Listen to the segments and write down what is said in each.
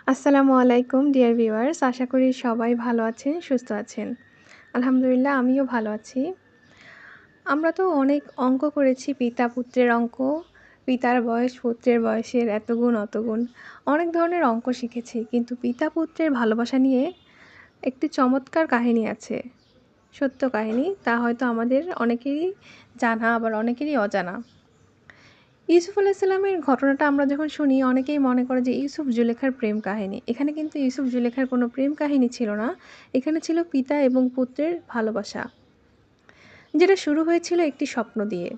আসসালামু আলাইকুম dear viewers, আশা করি সবাই ভালো আছেন, সুস্থ আছেন। আলহামদুলিল্লাহ আমিও ভালো আছি। আমরা তো অনেক অঙ্ক করেছি, পিতা-পুত্রের অঙ্ক, পিতার বয়স পুত্রের বয়সের এত গুণ অত গুণ। অনেক ধরনের অঙ্ক শিখেছি, কিন্তু পিতা-পুত্রের ভালোবাসা নিয়ে একটি চমৎকার কাহিনী আছে। সত্য কাহিনী, তা হয়তো আমাদের অনেকেরই জানা আবার অনেকেরই অজানা। ইউসুফ আলাইসাল্লামের ঘটনাটা আমরা যখন শুনি অনেকেই মনে করে যে ইউসুফ জুলেখার প্রেম কাহিনী। এখানে কিন্তু ইউসুফ জুলেখার কোনো প্রেম কাহিনী ছিল না। এখানে ছিল পিতা এবং পুত্রের ভালোবাসা, যেটা শুরু হয়েছিল একটি স্বপ্ন দিয়ে।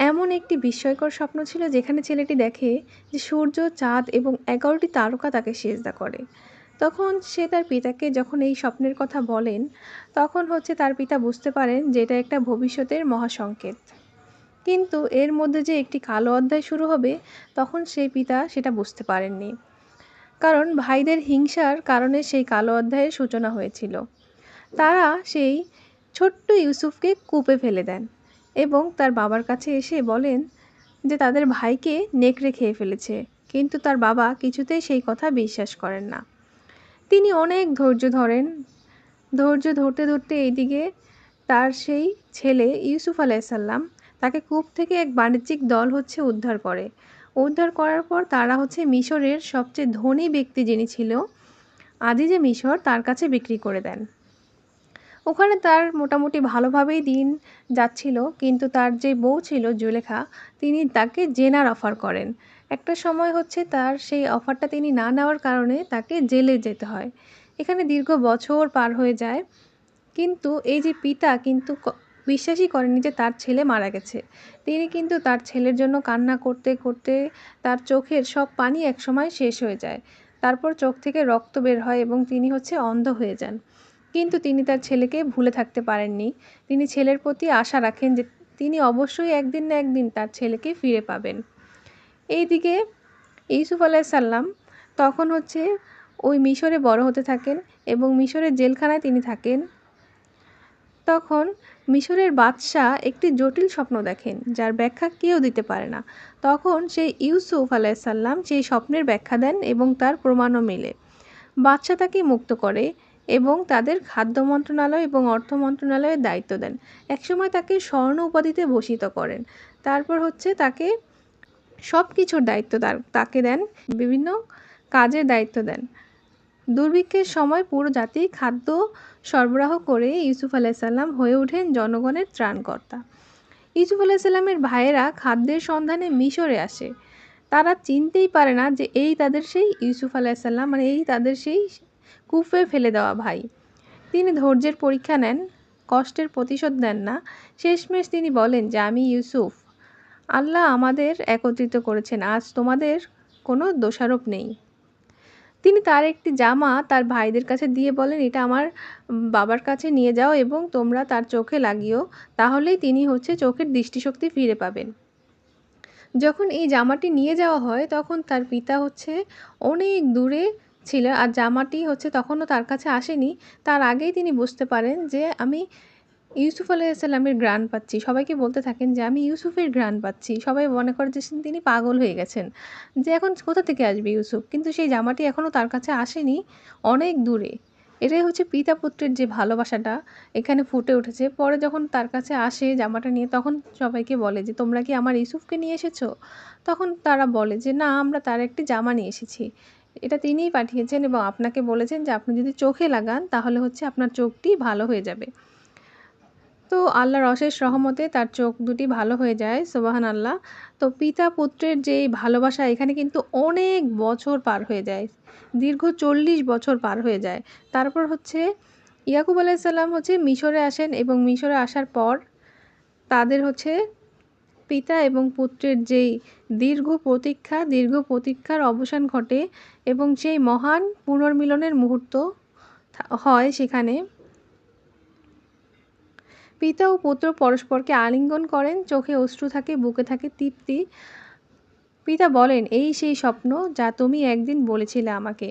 এমন একটি বিস্ময়কর স্বপ্ন ছিল যেখানে ছেলেটি দেখে যে সূর্য, চাঁদ এবং 11টি তারকা তাকে সেজদা করে। তখন সে তার পিতাকে যখন এই স্বপ্নের কথা বলেন, তখন তার পিতা বুঝতে পারেন যে এটা একটা ভবিষ্যতের মহাসংকেত। কিন্তু এর মধ্যে যে একটি কালো অধ্যায় শুরু হবে, তখন সেই পিতা সেটা বুঝতে পারেননি। কারণ ভাইদের হিংসার কারণে সেই কালো অধ্যায়ের সূচনা হয়েছিল। তারা সেই ছোট্ট ইউসুফকে কূপে ফেলে দেন এবং তার বাবার কাছে এসে বলেন যে তাদের ভাইকে নেকড়ে খেয়ে ফেলেছে। কিন্তু তার বাবা কিছুতেই সেই কথা বিশ্বাস করেন না। তিনি অনেক ধৈর্য ধরেন। ধৈর্য ধরতে ধরতে এইদিকে তার সেই ছেলে ইউসুফ আলাইসাল্লাম তাকে কূপ থেকে এক বাণিজ্যিক দল উদ্ধার করে। উদ্ধার করার পর তারা মিশরের সবচেয়ে ধনী ব্যক্তি যিনি ছিল আজিজে মিশর, তার কাছে বিক্রি করে দেন। ওখানে তার মোটামুটি ভালোভাবেই দিন যাচ্ছিল, কিন্তু তার যে বউ ছিল জুলেখা, তিনি তাকে জেনার অফার করেন। একটা সময় তার সেই অফারটা তিনি না নেওয়ার কারণে তাকে জেলে যেতে হয়। এখানে দীর্ঘ বছর পার হয়ে যায়, কিন্তু এই যে পিতা কিন্তু বিশ্বাসই করেননি যে তার ছেলে মারা গেছে। তিনি কিন্তু তার ছেলের জন্য কান্না করতে করতে তার চোখের সব পানি একসময় শেষ হয়ে যায়। তারপর চোখ থেকে রক্ত বের হয় এবং তিনি অন্ধ হয়ে যান। কিন্তু তিনি তার ছেলেকে ভুলে থাকতে পারেননি। তিনি ছেলের প্রতি আশা রাখেন যে তিনি অবশ্যই একদিন না একদিন তার ছেলেকে ফিরে পাবেন। এইদিকে ইউসুফ আলাইসাল্লাম তখন ওই মিশরে বড় হতে থাকেন এবং মিশরের জেলখানায় তিনি থাকেন। তখন মিশরের বাদশাহ একটি জটিল স্বপ্ন দেখেন, যার ব্যাখ্যা কেউ দিতে পারে না। তখন সেই ইউসুফ আলাইসাল্লাম সেই স্বপ্নের ব্যাখ্যা দেন এবং তার প্রমাণও মেলে। বাদশাহ তাকে মুক্ত করে এবং তাদের খাদ্য মন্ত্রণালয় এবং অর্থ মন্ত্রণালয়ের দায়িত্ব দেন। একসময় তাকে স্বর্ণ উপাধিতে ভূষিত করেন। তারপর তাকে সব কিছুর দায়িত্ব তাকে দেন, বিভিন্ন কাজের দায়িত্ব দেন। দুর্ভিক্ষের সময় পুরো জাতি খাদ্য সরবরাহ করে ইউসুফ আলাইসাল্লাম হয়ে ওঠেন জনগণের ত্রাণকর্তা। ইউসুফ আলাইসাল্লামের ভাইয়েরা খাদ্যের সন্ধানে মিশরে আসে। তারা চিনতেই পারে না যে এই তাদের সেই ইউসুফ আলাইসাল্লাম, মানে এই তাদের সেই কূপে ফেলে দেওয়া ভাই। তিনি ধৈর্যের পরীক্ষা নেন, কষ্টের প্রতিশোধ নেন না। শেষমেশ তিনি বলেন যে আমি ইউসুফ, আল্লাহ আমাদের একত্রিত করেছেন, আজ তোমাদের কোনো দোষারোপ নেই। তিনি তার একটি জামা তার ভাইদের কাছে দিয়ে বলেন, এটা আমার বাবার কাছে নিয়ে যাও এবং তোমরা তার চোখে লাগিও, তাহলেই তিনি চোখের দৃষ্টিশক্তি ফিরে পাবেন। যখন এই জামাটি নিয়ে যাওয়া হয় তখন তার পিতা অনেক দূরে ছিল, আর জামাটি তখনও তার কাছে আসেনি। তার আগেই তিনি বুঝতে পারেন যে আমি ইউসুফ আলাইসাল্লামের ঘ্রাণ পাচ্ছি। সবাইকে বলতে থাকেন যে আমি ইউসুফের ঘ্রাণ পাচ্ছি। সবাই মনে করে যে তিনি পাগল হয়ে গেছেন, যে এখন কোথা থেকে আসবে ইউসুফ। কিন্তু সেই জামাটি এখনও তার কাছে আসেনি, অনেক দূরে। এটাই পিতা পুত্রের যে ভালোবাসাটা এখানে ফুটে উঠেছে। পরে যখন তার কাছে আসে জামাটা নিয়ে, তখন সবাইকে বলে যে তোমরা কি আমার ইউসুফকে নিয়ে এসেছো? তখন তারা বলে যে না, আমরা তার একটি জামা নিয়ে এসেছি, এটা তিনিই পাঠিয়েছেন এবং আপনাকে বলেছেন যে আপনি যদি চোখে লাগান তাহলে আপনার চোখটি ভালো হয়ে যাবে। তো আল্লাহর অশেষ রহমতে তার চোখ দুটি ভালো হয়ে যায়, সুবহানাল্লাহ। তো পিতা পুত্রের যে ভালোবাসা এখানে কিন্তু অনেক বছর পার হয়ে যায়, দীর্ঘ 40 বছর পার হয়ে যায়। তারপর ইয়াকুব আলাইসাল্লাম মিশরে আসেন এবং মিশরে আসার পর তাদের পিতা এবং পুত্রের যেই দীর্ঘ প্রতীক্ষার অবসান ঘটে এবং সেই মহান পুনর্মিলনের মুহূর্ত হয়। সেখানে পিতা ও পুত্র পরস্পরকে আলিঙ্গন করেন, চোখে অশ্রু থাকে, বুকে থাকে তৃপ্তি। পিতা বলেন, এই সেই স্বপ্ন যা তুমি একদিন বলেছিলে আমাকে।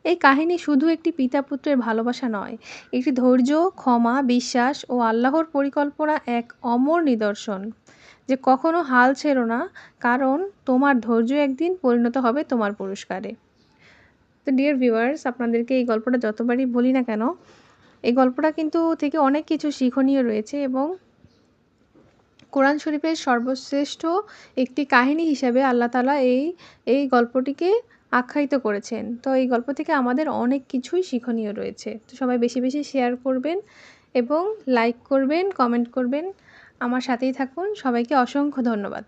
এই কাহিনী শুধু একটি পিতা পুত্রের ভালোবাসা নয়, একটি ধৈর্য, ক্ষমা, বিশ্বাস ও আল্লাহর পরিকল্পনা এক অমর নিদর্শন যে কখনো হাল ছেড়ো না, কারণ তোমার ধৈর্য একদিন পরিণত হবে তোমার পুরস্কারে। তো ডিয়ার ভিউয়ার্স, আপনাদেরকে এই গল্পটা যতবারই বলি না কেন, এই গল্পটা কিন্তু থেকে অনেক কিছু শিক্ষণীয় রয়েছে এবং কোরআন শরীফের সর্বশ্রেষ্ঠ একটি কাহিনী হিসাবে আল্লাহ তাআলা এই গল্পটিকে আখ্যায়িত করেছেন। তো এই গল্প থেকে আমাদের অনেক কিছুই শিক্ষণীয় রয়েছে। তো সবাই বেশি, বেশি শেয়ার করবেন এবং লাইক করবেন, কমেন্ট করবেন। আমার সাথেই থাকুন। সবাইকে অসংখ্য ধন্যবাদ।